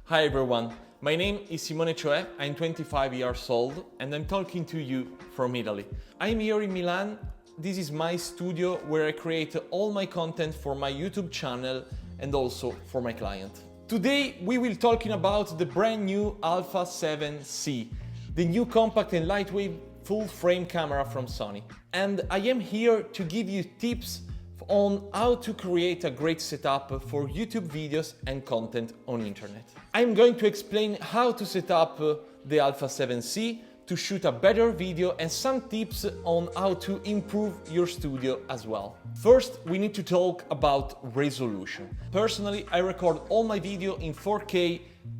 Hi everyone, my name is Simone Cioe, I'm 25 years old and I'm talking to you from Italy. I'm here in Milan. This is my studio where I create all my content for my YouTube channel and also for my client. Today we will talking about the brand new Alpha 7C, the new compact and lightweight full frame camera from Sony. And I am here to give you tips on how to create a great setup for YouTube videos and content on internet. I'm going to explain how to set up the Alpha 7C to shoot a better video and some tips on how to improve your studio as well. First, we need to talk about resolution. Personally, I record all my video in 4K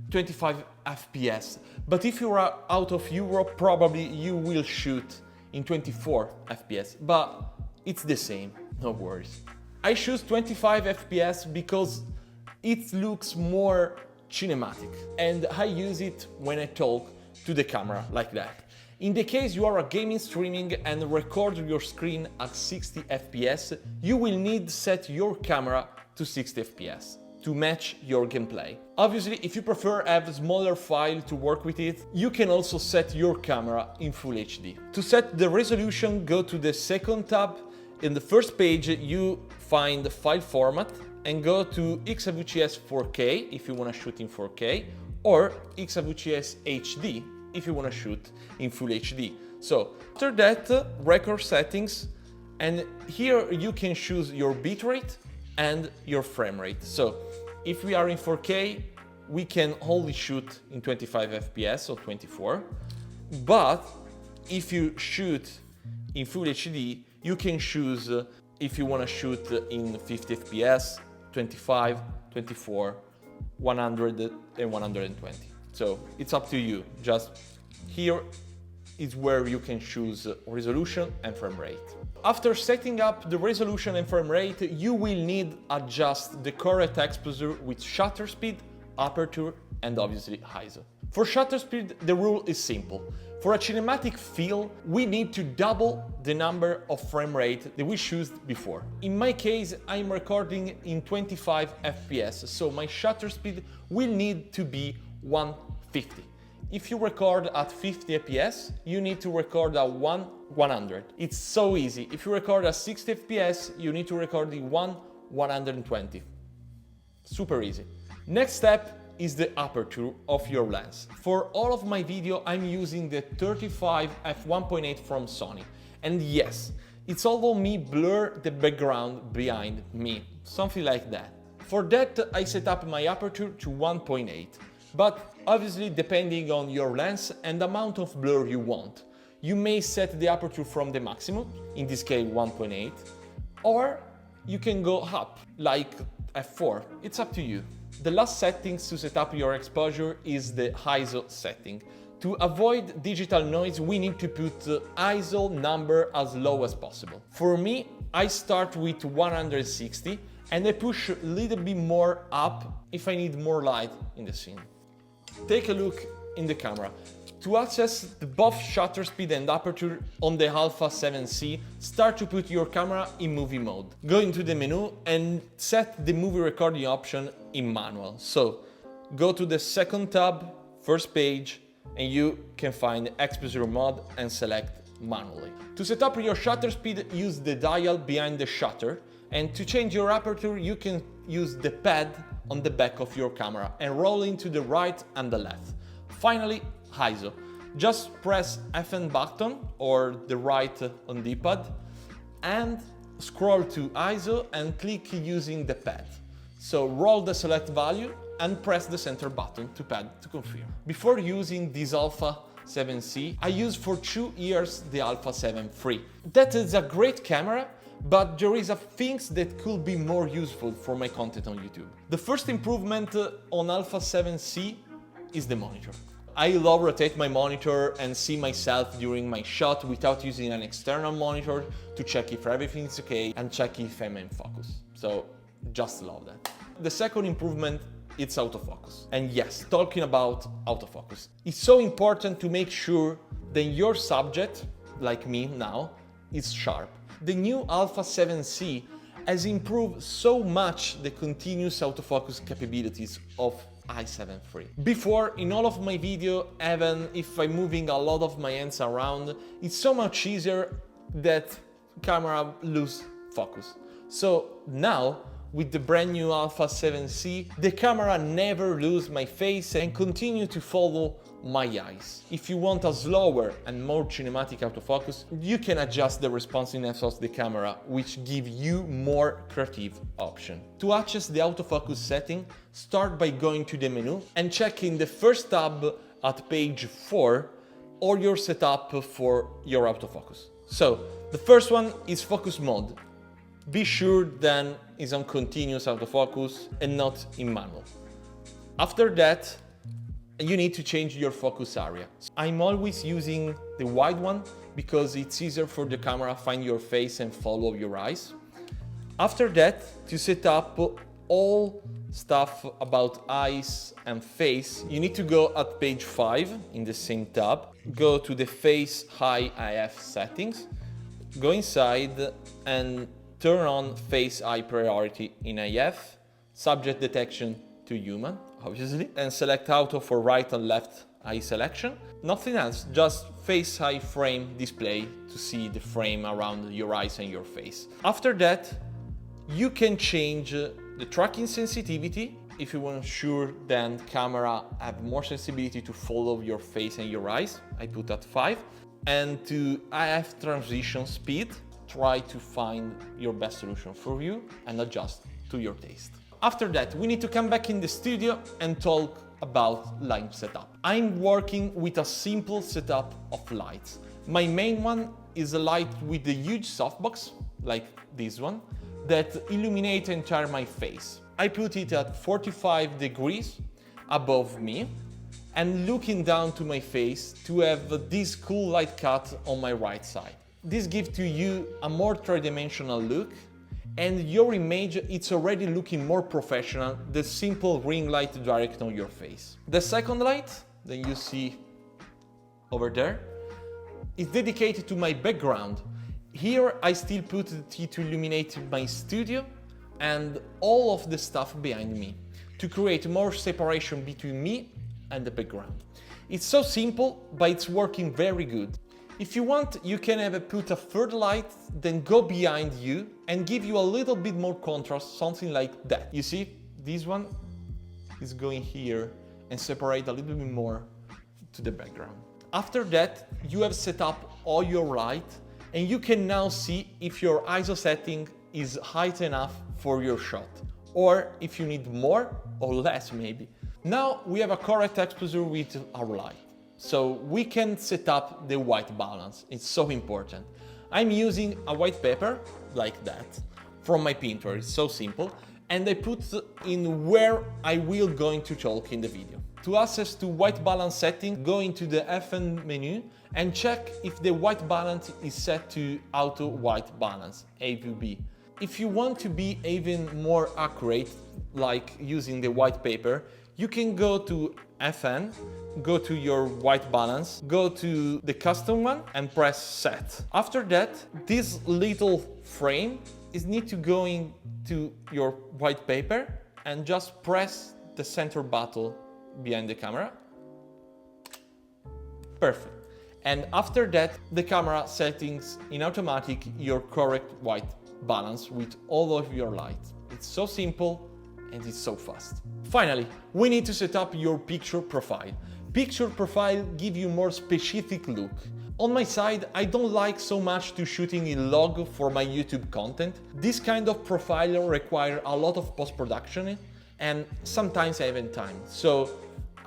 25 FPS, but if you are out of Europe, probably you will shoot in 24 FPS, but it's the same. No worries. I choose 25 FPS because it looks more cinematic and I use it when I talk to the camera like that. In the case you are a gaming streaming and record your screen at 60 FPS, you will need to set your camera to 60 FPS to match your gameplay. Obviously, if you prefer have a smaller file to work with it, you can also set your camera in Full HD. To set the resolution, go to the second tab. In the first page, you find the file format and go to XVCS 4K if you want to shoot in 4K or XVCS HD if you want to shoot in Full HD. So after that, record settings, and here you can choose your bitrate and your frame rate. So if we are in 4K, we can only shoot in 25 FPS or 24, but if you shoot in Full HD, you can choose if you want to shoot in 50 FPS, 25, 24, 100 and 120. So it's up to you. Just here is where you can choose resolution and frame rate. After setting up the resolution and frame rate, you will need adjust the correct exposure with shutter speed, aperture and obviously ISO. For shutter speed, the rule is simple. For a cinematic feel, we need to double the number of frame rate that we chose before. In my case, I'm recording in 25 FPS, so my shutter speed will need to be 150. If you record at 50 FPS, you need to record at 100. It's so easy. If you record at 60 FPS, you need to record the 120. Super easy. Next step is the aperture of your lens. For all of my video, I'm using the 35 f1.8 from Sony. And yes, it's although me blur the background behind me, something like that. For that, I set up my aperture to 1.8. But obviously, depending on your lens and the amount of blur you want, you may set the aperture from the maximum, in this case 1.8, or you can go up, like f4. It's up to you. The last settings to set up your exposure is the ISO setting. To avoid digital noise, we need to put the ISO number as low as possible. For me, I start with 160 and I push a little bit more up if I need more light in the scene. Take a look in the camera. To access both shutter speed and aperture on the Alpha 7C, start to put your camera in movie mode. Go into the menu and set the movie recording option in manual. So go to the second tab, first page, and you can find exposure mode and select manually. To set up your shutter speed, use the dial behind the shutter, and to change your aperture, you can use the pad on the back of your camera and roll into the right and the left. Finally, ISO. Just press FN button or the right on the pad and scroll to ISO and click using the pad. So roll the select value and press the center button to pad to confirm. Before using this Alpha 7C, I used for 2 years the Alpha 7 III. That is a great camera, but there is a things that could be more useful for my content on YouTube. The first improvement on Alpha 7C is the monitor. I love rotate my monitor and see myself during my shot without using an external monitor to check if everything's okay and check if I'm in focus. So just love that. The second improvement, it's autofocus. And yes, talking about autofocus, it's so important to make sure that your subject, like me now, is sharp. The new Alpha 7C has improved so much the continuous autofocus capabilities of i7 III. Before, in all of my video, even if I'm moving a lot of my hands around, it's so much easier that camera lose focus. So now, with the brand new Alpha 7C, the camera never loses my face and continue to follow my eyes. If you want a slower and more cinematic autofocus, you can adjust the responsiveness of the camera, which give you more creative option. To access the autofocus setting, start by going to the menu and check in the first tab at page 4 all your setup for your autofocus. So, the first one is focus mode. Be sure then it's on continuous autofocus and not in manual. After that, you need to change your focus area. I'm always using the wide one because it's easier for the camera to find your face and follow your eyes. After that, to set up all stuff about eyes and face, you need to go at page 5 in the same tab, go to the face high IF settings, go inside and turn on face eye priority in IF, subject detection to human, obviously, and select auto for right and left eye selection. Nothing else, just face eye frame display to see the frame around your eyes and your face. After that, you can change the tracking sensitivity if you want to ensure then camera have more sensibility to follow your face and your eyes. I put at 5. And to IF transition speed, try to find your best solution for you and adjust to your taste. After that, we need to come back in the studio and talk about light setup. I'm working with a simple setup of lights. My main one is a light with a huge softbox, like this one, that illuminates entire my face. I put it at 45 degrees above me and looking down to my face to have this cool light cut on my right side. This gives to you a more three-dimensional look and your image it's already looking more professional, the simple ring light direct on your face. The second light that you see over there is dedicated to my background. Here I still put it to illuminate my studio and all of the stuff behind me to create more separation between me and the background. It's so simple, but it's working very good. If you want, you can have put a third light, then go behind you and give you a little bit more contrast, something like that. You see, this one is going here and separate a little bit more to the background. After that, you have set up all your light and you can now see if your ISO setting is high enough for your shot, or if you need more or less maybe. Now we have a correct exposure with our light. So we can set up the white balance, it's so important. I'm using a white paper, like that, from my Pinterest, it's so simple, and I put in where I will going to talk in the video. To access to white balance setting, go into the FN menu and check if the white balance is set to auto white balance, AVB. If you want to be even more accurate, like using the white paper, you can go to FN, go to your white balance, go to the custom one and press set. After that, this little frame is need to go into your white paper and just press the center button behind the camera. Perfect. And after that, the camera settings in automatic your correct white balance with all of your lights. It's so simple and it's so fast. Finally, we need to set up your picture profile. Picture profile give you more specific look. On my side, I don't like so much to shooting in log for my YouTube content. This kind of profile require a lot of post-production and sometimes I haven't time. So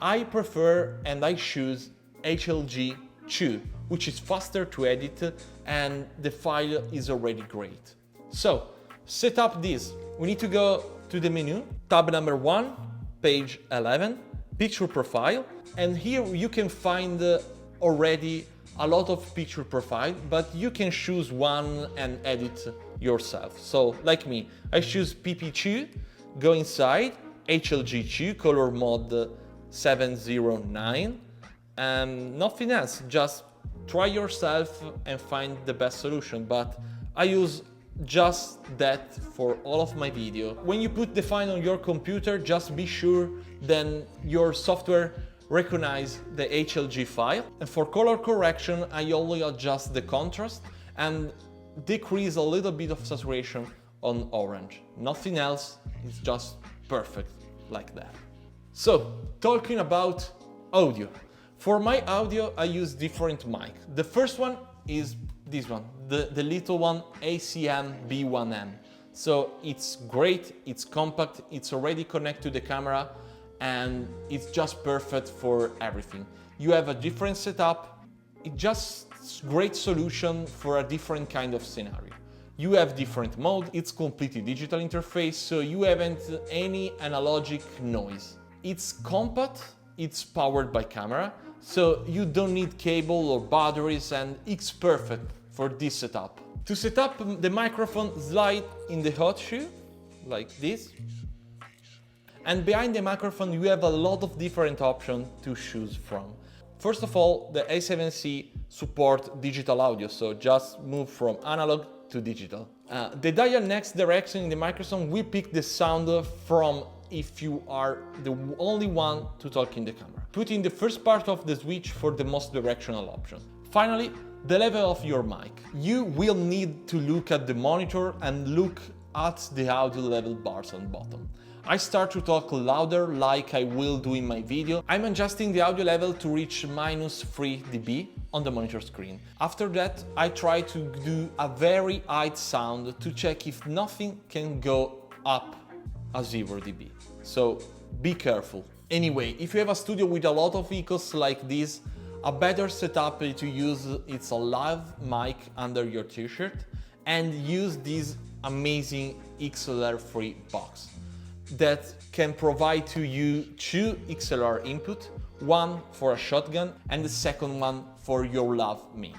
I prefer and I choose HLG2, which is faster to edit and the file is already great. So set up this. We need to go to the menu, tab number 1, page 11, picture profile, and here you can find already a lot of picture profile, but you can choose one and edit yourself. So like me, I choose PP2, go inside, HLG2, color mode 709, and nothing else, just try yourself and find the best solution, but I use just that for all of my video. When you put the file on your computer, just be sure then your software recognize the HLG file. And for color correction, I only adjust the contrast and decrease a little bit of saturation on orange. Nothing else, it's just perfect like that. So, talking about audio. For my audio, I use different mic. The first one is this one, the little one, ACM B1M. So it's great, it's compact, it's already connected to the camera, and it's just perfect for everything. You have a different setup, it's just great solution for a different kind of scenario. You have different mode, it's completely digital interface, so you haven't any analogic noise. It's compact, it's powered by camera, so you don't need cable or batteries, and it's perfect for this setup. To set up the microphone, slide in the hot shoe, like this. And behind the microphone you have a lot of different options to choose from. First of all, the A7C support digital audio, so just move from analog to digital. The dial next direction in the microphone will pick the sound from if you are the only one to talk in the camera. Put in the first part of the switch for the most directional option. Finally, the level of your mic. You will need to look at the monitor and look at the audio level bars on bottom. I start to talk louder like I will do in my video. I'm adjusting the audio level to reach -3 dB on the monitor screen. After that, I try to do a very high sound to check if nothing can go up a 0 dB. So be careful. Anyway, if you have a studio with a lot of echoes like this, a better setup to use it's a live mic under your t-shirt and use this amazing XLR-free box that can provide to you 2 XLR input, one for a shotgun and the second one for your lav mic.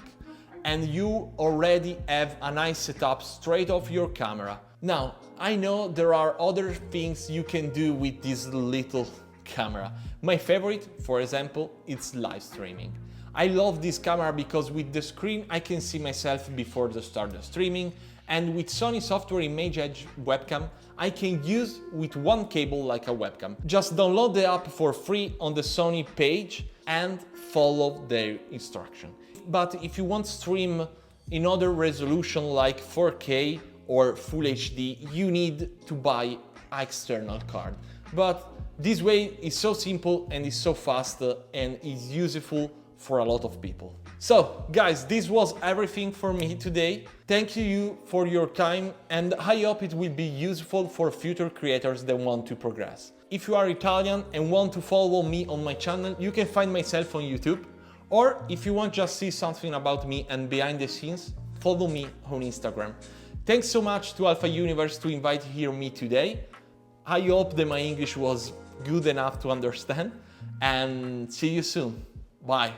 And you already have a nice setup straight off your camera. Now, I know there are other things you can do with this little camera. My favorite, for example, is live streaming. I love this camera because with the screen I can see myself before the start of streaming, and with Sony software Image Edge webcam I can use with one cable like a webcam. Just download the app for free on the Sony page and follow their instruction. But if you want to stream in other resolution like 4K or Full HD, you need to buy an external card. But this way is so simple and is so fast and is useful for a lot of people. So guys, this was everything for me today. Thank you for your time, and I hope it will be useful for future creators that want to progress. If you are Italian and want to follow me on my channel, you can find myself on YouTube, or if you want just see something about me and behind the scenes, follow me on Instagram. Thanks so much to Alpha Universe to invite here me today. I hope that my English was good enough to understand, and see you soon. Bye.